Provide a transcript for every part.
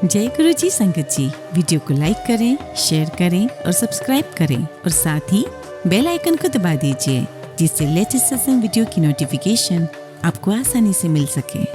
जय गुरु जी संगत जी, वीडियो को लाइक करें, शेयर करें और सब्सक्राइब करें और साथ ही बेल आइकन को दबा दीजिए जिससे लेटेस्ट सत्संग वीडियो की नोटिफिकेशन आपको आसानी से मिल सके।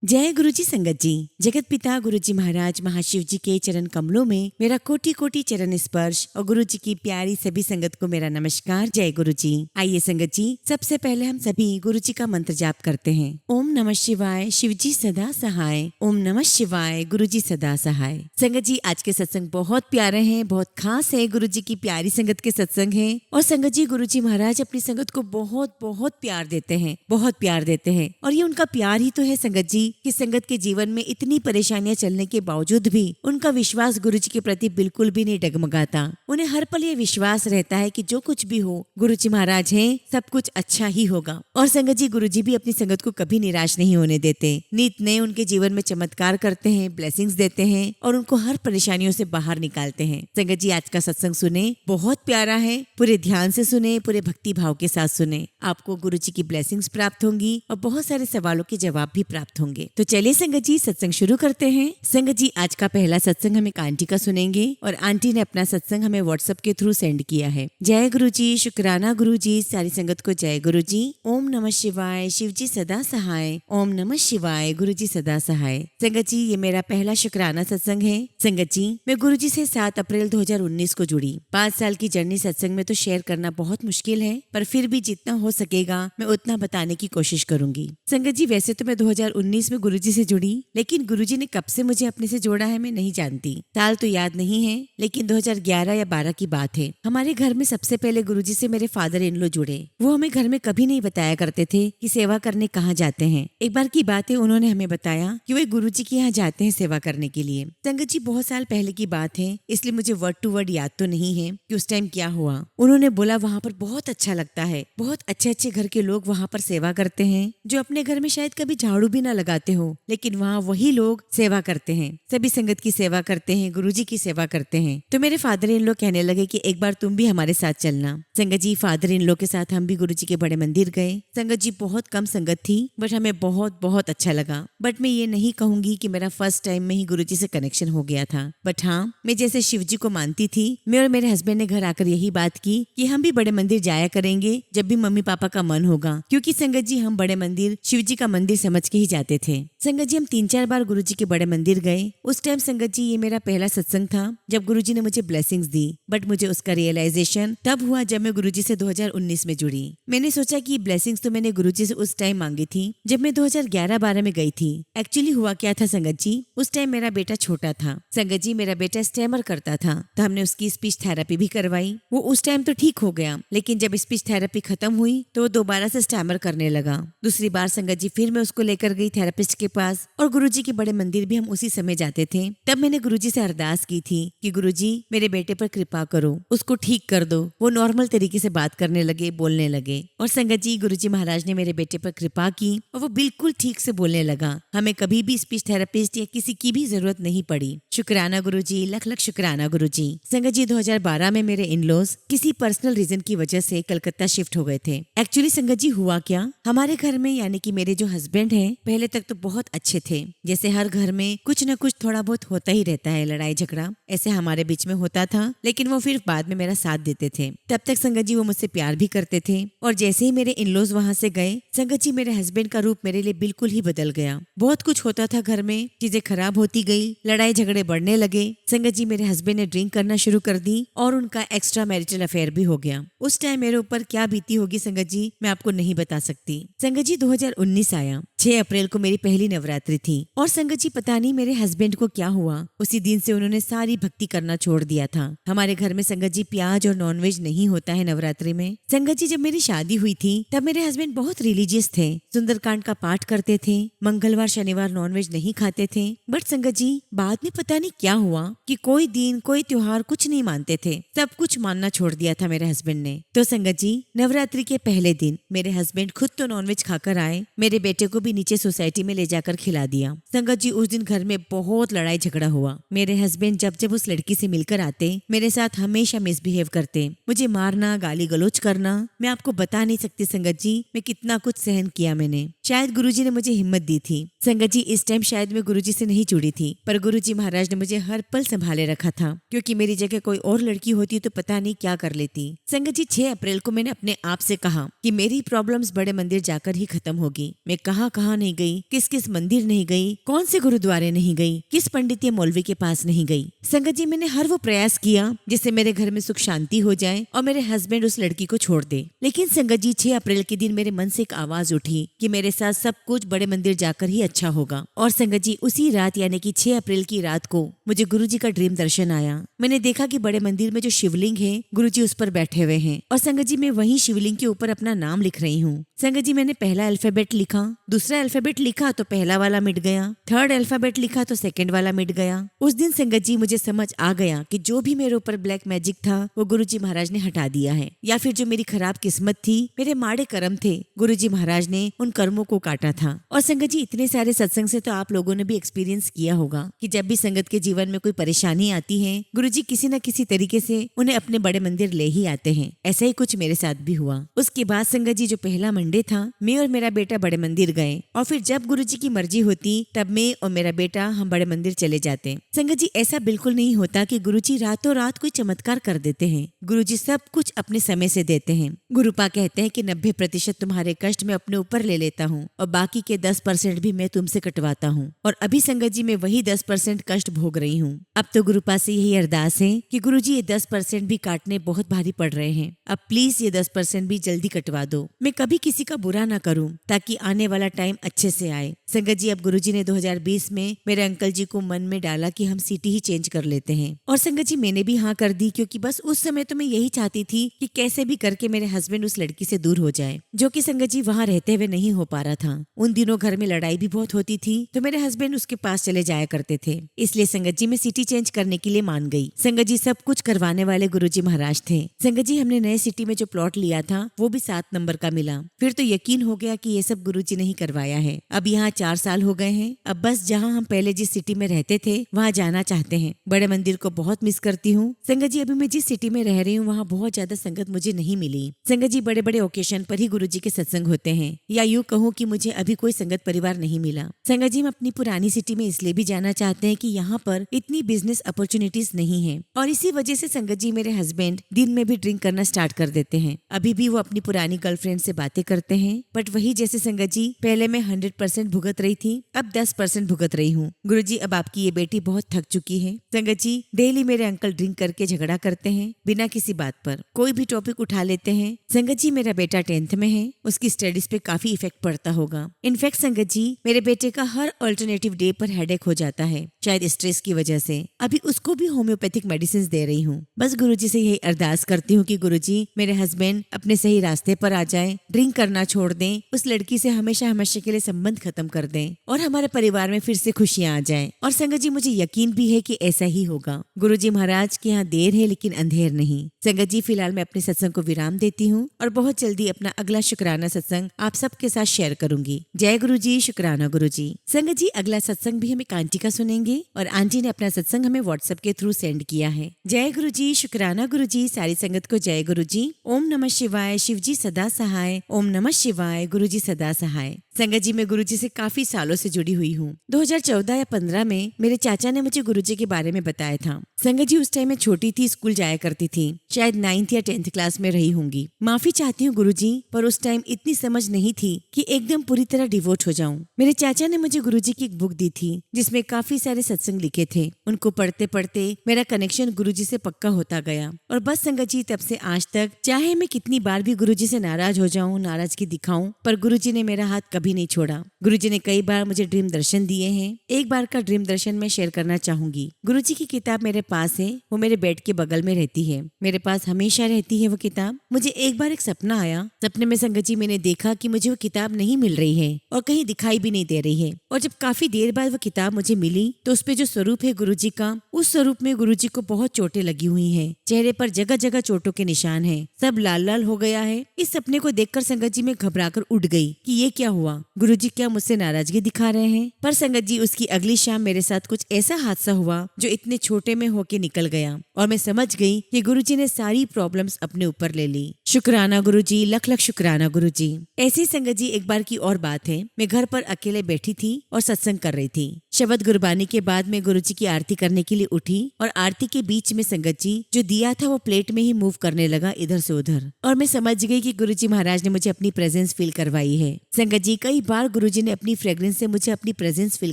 जय गुरु जी संगत जी, जगत पिता गुरु जी महाराज महाशिव जी के चरण कमलों में मेरा कोटि कोटि चरण स्पर्श और गुरु जी की प्यारी सभी संगत को मेरा नमस्कार। जय गुरु जी। आइए संगत जी, सबसे पहले हम सभी गुरु जी का मंत्र जाप करते हैं। ओम नमः शिवाय, शिव जी सदा सहाय। ओम नमः शिवाय, गुरु जी सदा सहाय। संगत जी, आज के सत्संग बहुत प्यारे हैं, बहुत खास है। गुरु जी की प्यारी संगत के सत्संग है और संगत जी गुरु जी महाराज अपनी संगत को बहुत बहुत प्यार देते हैं, बहुत प्यार देते हैं। और ये उनका प्यार ही तो है संगत जी कि संगत के जीवन में इतनी परेशानियां चलने के बावजूद भी उनका विश्वास गुरु जी के प्रति बिल्कुल भी नहीं डगमगाता। उन्हें हर पल ये विश्वास रहता है कि जो कुछ भी हो गुरु जी महाराज हैं, सब कुछ अच्छा ही होगा। और संगत जी गुरु जी भी अपनी संगत को कभी निराश नहीं होने देते। नित नए उनके जीवन में चमत्कार करते हैं, ब्लेसिंग्स देते हैं और उनको हर परेशानियों से बाहर निकालते हैं। संगत जी आज का सत्संग सुने, बहुत प्यारा है। पूरे ध्यान से सुने, पूरे भक्ति भाव के साथ सुने। आपको गुरु जी की ब्लेसिंग्स प्राप्त होंगी और बहुत सारे सवालों के जवाब भी प्राप्त होंगे। तो चलिए संगत जी सत्संग शुरू करते हैं। संगत जी आज का पहला सत्संग हम एक आंटी का सुनेंगे और आंटी ने अपना सत्संग हमें व्हाट्सएप के थ्रू सेंड किया है। जय गुरु जी, शुक्राना गुरु जी, सारी संगत को जय गुरु जी। ओम नमः शिवाय, शिव जी सदा सहाय। ओम नमः शिवाय, गुरु जी सदा सहाय। संगत जी ये मेरा पहला शुक्राना सत्संग है। संगत जी मैं गुरु जी से 7 अप्रैल 2019 को जुड़ी। 5 साल की जर्नी सत्संग में तो शेयर करना बहुत मुश्किल है, पर फिर भी जितना हो सकेगा मैं उतना बताने की कोशिश करूंगी। संगत जी वैसे तो मैं 2019 में गुरुजी से जुड़ी, लेकिन गुरुजी ने कब से मुझे अपने से जोड़ा है मैं नहीं जानती। साल तो याद नहीं है, लेकिन 2011 या 12 की बात है। हमारे घर में सबसे पहले गुरुजी से मेरे फादर इन लॉ जुड़े। वो हमें घर में कभी नहीं बताया करते थे कि सेवा करने कहाँ जाते हैं। एक बार की बात है, उन्होंने हमें बताया कि वो गुरुजी के यहाँ जाते हैं सेवा करने के लिए। संगत जी बहुत साल पहले की बात है, इसलिए मुझे वर्ड टू वर्ड याद तो नहीं है कि उस टाइम क्या हुआ। उन्होंने बोला वहाँ पर बहुत अच्छा लगता है, बहुत अच्छे अच्छे घर के लोग वहाँ पर सेवा करते हैं, जो अपने घर में शायद कभी झाड़ू भी ना लगाते हो, लेकिन वहाँ वही लोग सेवा करते हैं। सभी संगत की सेवा करते हैं, गुरुजी की सेवा करते हैं। तो मेरे फादर इन लॉ कहने लगे कि एक बार तुम भी हमारे साथ चलना। संगत जी फादर इन लॉ के साथ हम भी गुरुजी के बड़े मंदिर गए। संगत जी बहुत कम संगत थी, बट हमें बहुत बहुत अच्छा लगा। बट मैं ये नहीं कहूंगी कि मेरा फर्स्ट टाइम में ही गुरुजी से कनेक्शन हो गया था। बट हाँ, मैं जैसे शिव जी को मानती थी, मैं और मेरे हस्बैंड ने घर आकर यही बात की कि हम भी बड़े मंदिर जाया करेंगे जब भी मम्मी पापा का मन होगा, क्योंकि संगत जी हम बड़े मंदिर शिव जी का मंदिर समझ के ही जाते थे। संगत जी हम 3-4 बार गुरुजी के बड़े मंदिर गए। उस टाइम संगत जी ये मेरा पहला सत्संग था जब गुरुजी ने मुझे ब्लेसिंग्स दी, बट मुझे उसका रियलाइजेशन तब हुआ जब मैं गुरुजी से 2019 में जुड़ी। मैंने सोचा कि ब्लेसिंग्स तो मैंने गुरुजी से उस टाइम मांगी थी जब मैं 2011-12 में गई थी। एक्चुअली हुआ क्या था संगत जी, उस टाइम मेरा बेटा छोटा था। संगत जी मेरा बेटा स्टैमर करता था, तो हमने उसकी स्पीच थेरेपी भी करवाई। वो उस टाइम तो ठीक हो गया, लेकिन जब स्पीच थेरेपी खत्म हुई तो वो दोबारा से स्टैमर करने लगा। दूसरी बार संगत जी फिर मैं उसको लेकर गई थेरेपिस्ट के पास, और गुरुजी के बड़े मंदिर भी हम उसी समय जाते थे। तब मैंने गुरुजी से अरदास की थी कि गुरुजी मेरे बेटे पर कृपा करो, उसको ठीक कर दो। वो नॉर्मल तरीके से बात करने लगे, बोलने लगे। और संगत जी गुरुजी महाराज ने मेरे बेटे पर कृपा की और वो बिल्कुल ठीक से बोलने लगा। हमें कभी भी स्पीच थेरेपिस्ट या किसी की भी जरूरत नहीं पड़ी। शुक्राना गुरुजी, लख लख शुक्राना गुरुजी। संगत जी 2012 में मेरे इन लॉज किसी पर्सनल रीजन की वजह से कलकत्ता शिफ्ट हो गए थे। एक्चुअली संगत जी हुआ क्या, हमारे घर में यानी कि मेरे जो हस्बैंड हैं पहले तक तो बहुत अच्छे थे। जैसे हर घर में कुछ न कुछ थोड़ा बहुत होता ही रहता है, लड़ाई झगड़ा ऐसे हमारे बीच में होता था, लेकिन वो फिर बाद में मेरा साथ देते थे। तब तक संगत जी वो मुझसे प्यार भी करते थे। और जैसे ही मेरे इन लॉज वहां से गए, संगत जी मेरे हस्बैंड का रूप मेरे लिए बिल्कुल ही बदल गया। बहुत कुछ होता था घर में, चीजें खराब होती गई, लड़ाई झगड़े बढ़ने लगे। संगत जी मेरे हस्बैंड ने ड्रिंक करना शुरू कर दी और उनका एक्स्ट्रा मैरिटल अफेयर भी हो गया। उस टाइम मेरे ऊपर क्या बीती होगी संगत जी मैं आपको नहीं बता सकती। संगत जी 2019 आया, 6 अप्रैल को मेरी पहली नवरात्रि थी। और संगत जी पता नहीं मेरे हस्बैंड को क्या हुआ, उसी दिन से उन्होंने सारी भक्ति करना छोड़ दिया था। हमारे घर में संगत जी प्याज और नॉनवेज नहीं होता है नवरात्रि में। संगत जी जब मेरी शादी हुई थी तब मेरे हस्बैंड बहुत रिलीजियस थे, सुंदरकांड का पाठ करते थे, मंगलवार शनिवार नॉनवेज नहीं खाते थे। बट संगत जी बाद में पता नहीं क्या हुआ कि कोई दिन कोई त्योहार कुछ नहीं मानते थे, सब कुछ मानना छोड़ दिया था मेरे हस्बैंड ने। तो संगत जी नवरात्रि के पहले दिन मेरे हस्बैंड खुद तो नॉनवेज खाकर आए, मेरे बेटे को भी नीचे सोसाइटी सिटी में ले जाकर खिला दिया। संगत जी उस दिन घर में बहुत लड़ाई झगड़ा हुआ। मेरे हस्बैंड जब जब उस लड़की से मिलकर आते मेरे साथ हमेशा मिसबिहेव करते, मुझे मारना, गाली गलौज करना। मैं आपको बता नहीं सकती संगत जी मैं कितना कुछ सहन किया मैंने। शायद गुरुजी ने मुझे हिम्मत दी थी। संगत जी इस टाइम शायद मैं गुरुजी से नहीं जुड़ी थी, पर गुरुजी महाराज ने मुझे हर पल संभाले रखा था, क्योंकि मेरी जगह कोई और लड़की होती तो पता नहीं क्या कर लेती। संगत जी 6 अप्रैल को मैंने अपने आप से कहा कि मेरी प्रॉब्लम्स बड़े मंदिर जाकर ही खत्म होगी। मैं कहाँ नहीं गई, किस किस मंदिर नहीं गई, कौन से गुरुद्वारे नहीं गई, किस पंडित या मौलवी के पास नहीं गई। संगत जी मैंने हर वो प्रयास किया जिससे मेरे घर में सुख शांति हो जाए और मेरे हस्बैंड उस लड़की को छोड़ दे। लेकिन संगत जी 6 अप्रैल के दिन मेरे मन से एक आवाज उठी कि मेरे साथ सब कुछ बड़े मंदिर जाकर ही अच्छा होगा। और संगत जी उसी रात यानी कि 6 अप्रैल की रात को मुझे गुरुजी का ड्रीम दर्शन आया। मैंने देखा कि बड़े मंदिर में जो शिवलिंग है गुरुजी उस पर बैठे हुए हैं और संगत जी मैं वही शिवलिंग के ऊपर अपना नाम लिख रही हूँ। संगत जी मैंने पहला अल्फाबेट लिखा, दूसरा अल्फाबेट लिखा तो पहला वाला मिट गया, थर्ड अल्फाबेट लिखा तो सेकंड वाला मिट गया। उस दिन संगत जी मुझे समझ आ गया कि जो भी मेरे ऊपर ब्लैक मैजिक था वो गुरुजी महाराज ने हटा दिया है, या फिर जो मेरी खराब किस्मत थी, मेरे माड़े कर्म थे, गुरुजी महाराज ने उन कर्मों को काटा था। और संगत जी इतने सारे सत्संग से तो आप लोगों ने भी एक्सपीरियंस किया होगा कि जब भी संगत के जीवन में कोई परेशानी आती है गुरुजी किसी न किसी तरीके से उन्हें अपने बड़े मंदिर ले ही आते हैं। ऐसा ही कुछ मेरे साथ भी हुआ। उसके बाद संगत जी जो पहला मंडे था मैं और मेरा बेटा बड़े मंदिर गए, और फिर जब गुरुजी की मर्जी होती तब मैं और मेरा बेटा हम बड़े मंदिर चले जाते। संगत जी ऐसा बिल्कुल नहीं होता कि गुरुजी रातों रात कोई चमत्कार कर देते हैं। गुरुजी सब कुछ अपने समय से देते हैं। गुरुपा कहते हैं कि 90% तुम्हारे कष्ट मैं अपने ऊपर ले लेता हूँ और बाकी के 10% भी मैं तुमसे कटवाता हूँ। और अभी संगत जी मैं वही 10% कष्ट भोग रही हूँ। अब तो गुरुपा से यही अरदास है कि गुरुजी ये 10% भी काटने बहुत भारी पड़ रहे हैं, अब प्लीज ये 10% भी जल्दी कटवा दो। मैं कभी किसी का बुरा ना करूं ताकि आने वाला टाइम अच्छे से आए। संगत जी अब गुरुजी ने 2020 में मेरे अंकल जी को मन में डाला कि हम सिटी ही चेंज कर लेते हैं, और संगत जी मैंने भी हाँ कर दी, क्योंकि बस उस समय तो मैं यही चाहती थी कि कैसे भी करके मेरे हस्बैंड उस लड़की से दूर हो जाए, जो कि संगत जी वहाँ रहते हुए नहीं हो पा रहा था। उन दिनों घर में लड़ाई भी बहुत होती थी तो मेरे हस्बैंड उसके पास चले जाया करते थे, इसलिए संगत जी मैं सिटी चेंज करने के लिए मान गई। संगत जी सब कुछ करवाने वाले गुरुजी महाराज थे। संगत जी हमने नए सिटी में जो प्लॉट लिया था वो भी 7 नंबर का मिला। फिर तो यकीन हो गया कि ये सब गुरुजी ने ही करवाया है। अब यहाँ 4 साल हो गए हैं। अब बस जहाँ हम पहले जिस सिटी में रहते थे वहाँ जाना चाहते हैं। बड़े मंदिर को बहुत मिस करती हूँ। संगत जी अभी मैं जिस सिटी में रह रही हूँ वहाँ बहुत ज्यादा संगत मुझे नहीं मिली। संगत जी बड़े बड़े ओकेशन पर ही गुरुजी के सत्संग होते हैं, या यूँ कहूँ कि मुझे अभी कोई संगत परिवार नहीं मिला। संगत जी हम अपनी पुरानी सिटी में इसलिए भी जाना चाहते हैं कि यहाँ पर इतनी बिजनेस अपॉर्चुनिटीज नहीं है, और इसी वजह से संगत जी मेरे हस्बैंड दिन में भी ड्रिंक करना स्टार्ट कर देते हैं। अभी भी वो अपनी पुरानी गर्लफ्रेंड से बातें करते हैं, बट वही जैसे संगत जी पहले मैं 100% भुगत रही थी अब 10% भुगत रही हूँ। गुरुजी अब आपकी ये बेटी बहुत थक चुकी है। संगत जी डेली मेरे अंकल ड्रिंक करके झगड़ा करते हैं बिना किसी बात पर, कोई भी टॉपिक उठा लेते हैं। संगत जी मेरा बेटा 10th में है, उसकी स्टडीज पे काफी इफेक्ट पड़ता होगा। इनफैक्ट संगत जी मेरे बेटे का हर अल्टरनेटिव डे पर हेडेक हो जाता है, शायद स्ट्रेस की वजह से। अभी उसको भी होम्योपैथिक मेडिसिन दे रही हूँ। बस गुरुजी से यही अरदास करती हूँ कि गुरुजी मेरे हस्बैंड अपने सही रास्ते पर आ जाए, ड्रिंक करना छोड़ दें, उस लड़की से हमेशा हमेशा के लिए संबंध खत्म कर दें और हमारे परिवार में फिर से खुशियाँ आ जाएं। और संगत जी मुझे यकीन भी है कि ऐसा ही होगा। गुरुजी महाराज के यहाँ देर है लेकिन अंधेर नहीं। संगत जी फिलहाल मैं अपने सत्संग को विराम देती हूँ और बहुत जल्दी अपना अगला शुक्राना सत्संग आप सबके साथ शेयर करूंगी। जय गुरुजी, शुक्राना गुरुजी। संगत जी अगला सत्संग भी हमें आंटी का सुनेंगे, और आंटी ने अपना सत्संग हमें व्हाट्सएप के थ्रू सेंड किया है। जय गुरुजी, शुक्राना गुरुजी। सारी संगत को जय गुरुजी। ओम नमः शिवाय। शिवजी सदा सहाय। ओम नमः शिवाय। गुरुजी सदा सहाय। संगत जी मैं गुरुजी से काफी सालों से जुड़ी हुई हूँ। 2014 या 15 में मेरे चाचा ने मुझे गुरुजी के बारे में बताया था। संगत जी उस टाइम मैं छोटी थी, स्कूल जाया करती थी, शायद 9th या 10th क्लास में रही होंगी। माफी चाहती हूँ गुरुजी, पर उस टाइम इतनी समझ नहीं थी कि एकदम पूरी तरह डिवोट हो जाऊं। मेरे चाचा ने मुझे गुरुजी की एक बुक दी थी जिसमें काफी सारे सत्संग लिखे थे। उनको पढ़ते पढ़ते मेरा कनेक्शन गुरुजी से पक्का होता गया, और बस संगत जी तब से आज तक चाहे मैं कितनी बार भी गुरुजी से नाराज हो जाऊं, नाराजगी दिखाऊं, पर गुरुजी ने मेरा हाथ कभी नहीं छोड़ा। गुरुजी ने कई बार मुझे ड्रीम दर्शन दिए हैं। एक बार का ड्रीम दर्शन मैं शेयर करना चाहूंगी। गुरुजी की किताब मेरे पास है, वो मेरे बेड के बगल में रहती है, मेरे पास हमेशा रहती है वो किताब। मुझे एक बार एक सपना आया। सपने में संगत जी मैंने देखा कि मुझे वो किताब नहीं मिल रही है और कहीं दिखाई भी नहीं दे रही है, और जब काफी देर बाद वो किताब मुझे मिली तो तो उस पे जो स्वरूप है गुरुजी का, उस स्वरूप में गुरुजी को बहुत चोटें लगी हुई हैं। चेहरे पर जगह जगह चोटों के निशान हैं। सब लाल लाल हो गया है। इस सपने को देखकर संगत जी में घबराकर उठ गई कि ये क्या हुआ, गुरुजी क्या मुझसे नाराजगी दिखा रहे हैं। पर संगत जी उसकी अगली शाम मेरे साथ कुछ ऐसा हादसा हुआ जो इतने छोटे में होके निकल गया और मैं समझ गई कि गुरुजी ने सारी प्रॉब्लम्स अपने ऊपर ले ली। शुक्राना गुरुजी, लख लख शुक्राना गुरुजी। ऐसी संगत जी एक बार की और बात है, मैं घर पर अकेले बैठी थी और सत्संग कर रही थी। शब्द गुरबानी के बाद मैं गुरुजी की आरती करने के लिए उठी और आरती के बीच में संगत जी जो दिया था वो प्लेट में ही मूव करने लगा इधर से उधर, और मैं समझ गई कि गुरुजी महाराज ने मुझे अपनी प्रेजेंस फील करवाई है। संगत जी कई बार गुरुजी ने अपनी फ्रेग्रेंस से मुझे अपनी प्रेजेंस फील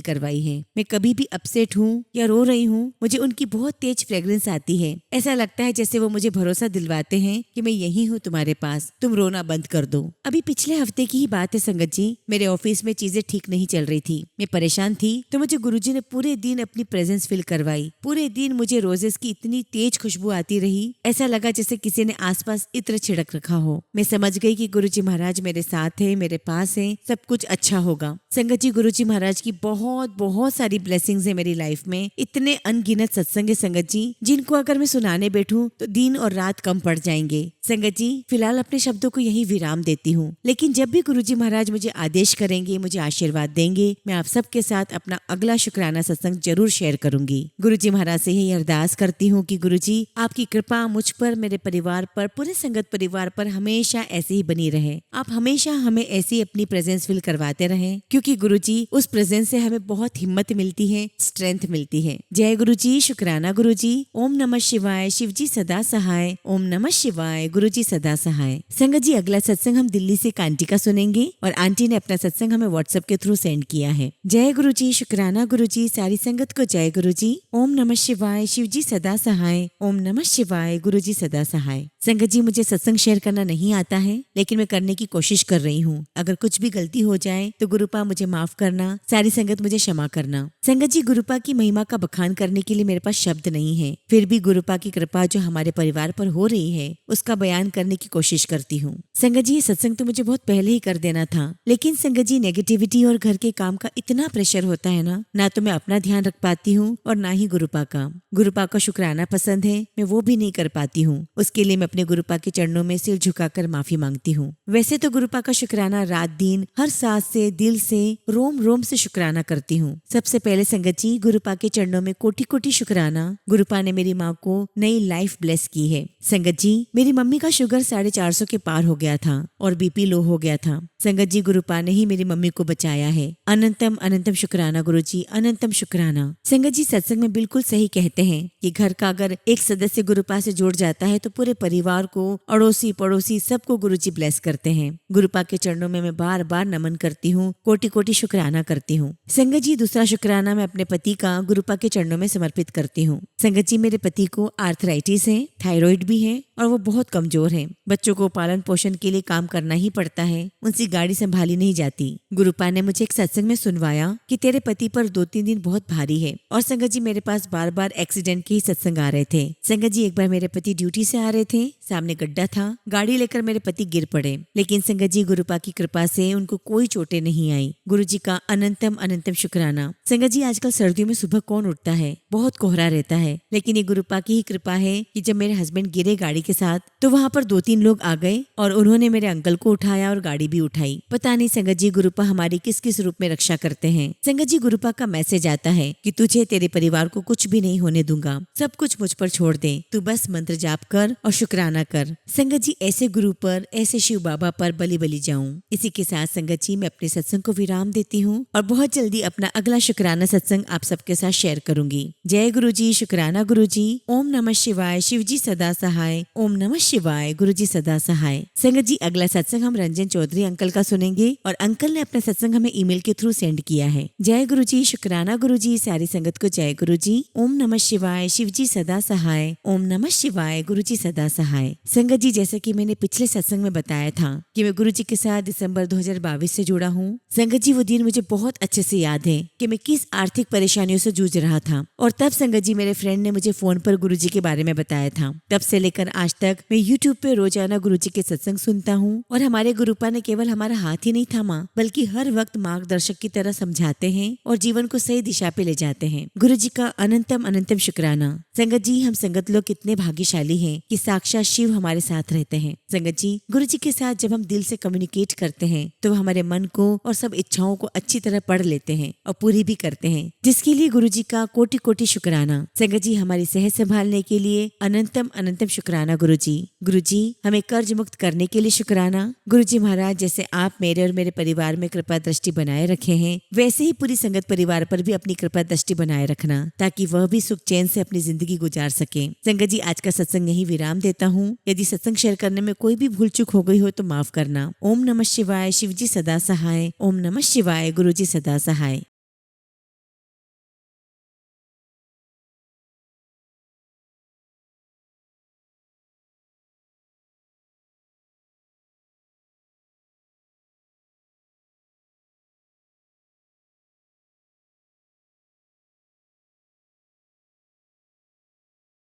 करवाई है। मैं कभी भी अपसेट हूँ या रो रही हूँ, मुझे उनकी बहुत तेज फ्रेग्रेंस आती है। ऐसा लगता है जैसे वो मुझे भरोसा दिलवाते हैं कि मैं यही हूँ तुम्हारे पास, तुम रोना बंद कर दो। अभी पिछले हफ्ते की ही बात है संगत जी, मेरे ऑफिस में चीजें ठीक नहीं चल रही थी, मैं परेशान थी, तो मुझे गुरुजी ने पूरे दिन अपनी प्रेजेंस फील करवाई। पूरे दिन मुझे रोजेस की इतनी तेज खुशबू आती रही, ऐसा लगा जैसे किसी ने आसपास इत्र छिड़क रखा हो। मैं समझ गई कि गुरुजी महाराज मेरे साथ है, मेरे पास है, सब कुछ अच्छा होगा। संगत जी गुरुजी महाराज की बहुत बहुत सारी ब्लेसिंग्स है मेरी लाइफ में। इतने अनगिनत सत्संग है संगत जी, जिनको अगर मैं सुनाने बैठूं तो दिन और रात कम पड़ जाएंगे। संगत जी फिलहाल अपने शब्दों को यही विराम देती हूँ, लेकिन जब भी गुरुजी महाराज मुझे आदेश करेंगे, मुझे आशीर्वाद देंगे, मैं आप सबके साथ अपना अगला शुक्राना सत्संग जरूर शेयर करूंगी। गुरुजी महाराज से यही अरदास करती हूँ कि गुरुजी आपकी कृपा मुझ पर, मेरे परिवार पर, पूरे संगत परिवार पर हमेशा ऐसे ही बनी रहे। आप हमेशा हमें ऐसी अपनी प्रेजेंस फील करवाते रहें, क्योंकि गुरुजी उस प्रेजेंस से हमें बहुत हिम्मत मिलती है, स्ट्रेंथ मिलती है। जय गुरुजी, शुक्राना गुरुजी। ओम नमः शिवाय, शिवजी सदा सहाय। ओम नमः शिवाय, गुरुजी सदा सहाय। संगत जी अगला सत्संग हम दिल्ली से एक आंटी का सुनेंगे और आंटी ने अपना सत्संग हमें व्हाट्सएप के थ्रू सेंड किया है। जय गुरुजी, शुक्राना गुरुजी, सारी संगत को जय गुरुजी। ओम नमः शिवाय, शिवजी सदा सहाय। ओम नमः शिवाय, गुरुजी सदा सहाय। संगत जी मुझे सत्संग शेयर करना नहीं आता है, लेकिन मैं करने की कोशिश कर रही हूँ। अगर कुछ भी गलती हो जाए तो गुरुपा मुझे माफ करना, सारी संगत मुझे क्षमा करना। संगत जी गुरुपा की महिमा का बखान करने के लिए मेरे पास शब्द नहीं है, फिर भी गुरुपा की कृपा जो हमारे परिवार पर हो रही है उसका बयान करने की कोशिश करती हूँ। संगत जी ये सत्संग तो मुझे बहुत पहले ही कर देना था, लेकिन संगत जी नेगेटिविटी और घर के काम का इतना प्रेशर होता है ना तो मैं अपना ध्यान रख पाती हूँ और ना ही गुरुपा का। गुरुपा का शुक्राना पसंद है, मैं वो भी नहीं कर पाती हूँ। उसके लिए मैं अपने गुरुपा के चरणों में सिर झुकाकर माफी मांगती हूँ। वैसे तो गुरुपा का शुक्राना रात दिन हर सांस से, दिल से, रोम रोम से शुक्राना करती हूँ। सबसे पहले संगत जी गुरुपा के चरणों में कोटि कोटि शुक्राना। गुरुपा ने मेरी माँ को नई लाइफ ब्लेस की है। संगत जी मेरी मम्मी का शुगर 450 के पार हो गया था और बीपी लो हो गया था। संगत जी गुरुपा ने ही मेरी मम्मी को बचाया है। अनंतम अनंतम शुक्राना गुरुजी, अनंतम शुक्राना। संगत जी सत्संग में बिल्कुल सही कहते हैं कि घर का अगर एक सदस्य गुरुपा से जुड़ जाता है तो पूरे परिवार को, अड़ोसी पड़ोसी सबको गुरुजी ब्लेस करते हैं। गुरुपा के चरणों में मैं बार बार नमन करती हूँ, कोटि कोटि शुक्राना करती हूँ। संगत जी दूसरा शुक्राना मैं अपने पति का गुरुपा के चरणों में समर्पित करती हूँ। संगत जी मेरे पति को आर्थराइटिस है, थायराइड भी है और वो बहुत कमजोर है। बच्चों को पालन पोषण के लिए काम करना ही पड़ता है, उनसे गाड़ी संभाली नहीं जाती। गुरुपा ने मुझे एक सत्संग में सुनवाया कि तेरे पति पर 2-3 दिन बहुत भारी है, और संगत जी मेरे पास बार बार एक्सीडेंट के ही सत्संग आ रहे थे। संगत जी एक बार मेरे पति ड्यूटी से आ रहे थे, सामने गड्ढा था, गाड़ी लेकर मेरे पति गिर पड़े, लेकिन संगत जी गुरुपा की कृपा से उनको कोई चोटें नहीं आई। गुरुजी का अनंतम अनंतम शुक्राना। संगत जी आजकल सर्दियों में सुबह कौन उठता है, बहुत कोहरा रहता है, लेकिन ये गुरुपा की ही कृपा है कि जब मेरे हस्बैंड गिरे गाड़ी के साथ तो वहाँ पर 2-3 लोग आ गए और उन्होंने मेरे अंकल को उठाया और गाड़ी भी उठाई। पता नहीं संगत जी गुरुपा हमारी किस किस रूप में रक्षा करते हैं। संगत जी गुरुपा का मैसेज आता है कि तुझे, तेरे परिवार को कुछ भी नहीं होने दूंगा, सब कुछ मुझ पर छोड़ दे, तू बस मंत्र जाप कर और शुक्राना कर। संगत जी ऐसे गुरु पर, ऐसे शिव बाबा पर बलि बलि जाऊं। इसी के साथ संगत जी मैं अपने सत्संग को विराम देती हूँ और बहुत जल्दी अपना अगला शुक्राना सत्संग आप सबके साथ शेयर करूंगी। जय गुरुजी, शुक्राना गुरुजी। ओम नमः शिवाय, शिवजी सदा सहाय। ओम नमः शिवाय, गुरुजी सदा सहाय। संगत जी अगला सत्संग हम रंजन चौधरी अंकल का सुनेंगे और अंकल ने अपना सत्संग हमें ईमेल के थ्रू सेंड किया है। जय गुरुजी, शुक्राना गुरुजी, सारी संगत को जय गुरुजी। ओम नमः शिवाय, शिवजी सदा सहाय। ओम नमः शिवाय, गुरुजी सदा सहाय। संगत जी जैसे कि मैंने पिछले सत्संग में बताया था कि मैं गुरुजी के साथ दिसंबर 2022 से जुड़ा हूँ। संगत जी वो दिन मुझे बहुत अच्छे से याद है कि मैं किस आर्थिक परेशानियों से जूझ रहा था, और तब संगत जी मेरे फ्रेंड ने मुझे फोन पर गुरुजी के बारे में बताया था। तब से लेकर आज तक मैं यूट्यूब पे रोजाना गुरुजी के सत्संग सुनता हूँ और हमारे गुरुपा ने केवल हमारा हाथ ही नहीं थामा, बल्कि हर वक्त मार्गदर्शक की तरह समझाते हैं और जीवन को सही दिशा पे ले जाते हैं। गुरुजी का अनंतम अनंतम शुक्राना। संगत जी, हम संगत लोग कितने भाग्यशाली हैं कि साक्षात शिव हमारे साथ रहते हैं। संगत जी, गुरुजी के साथ जब हम दिल से कम्युनिकेट करते हैं तो हमारे मन को और सब इच्छाओं को अच्छी तरह पढ़ लेते हैं और पूरी भी करते हैं, जिसके लिए गुरुजी का कोटि कोटि शुक्राना। संगत जी, हमारी सेहत संभालने के लिए अनंतम अनंतम शुक्राना गुरुजी। गुरुजी, हमें कर्ज मुक्त करने के लिए शुक्राना। गुरुजी महाराज, जैसे आप मेरे और मेरे परिवार में कृपा दृष्टि बनाए रखे हैं, वैसे ही पूरी संगत परिवार पर भी अपनी कृपा दृष्टि बनाए रखना, ताकि वह भी सुख चैन से अपनी जिंदगी गुजार सके। संगत जी, आज का सत्संग यही विराम देता हूँ। यदि सत्संग शेयर करने में कोई भी भूल चूक हो गई हो तो माफ करना। ओम नमः शिवाय। शिवजी सदा सहाय। ओम नमः शिवाय। गुरुजी सदा सहाय।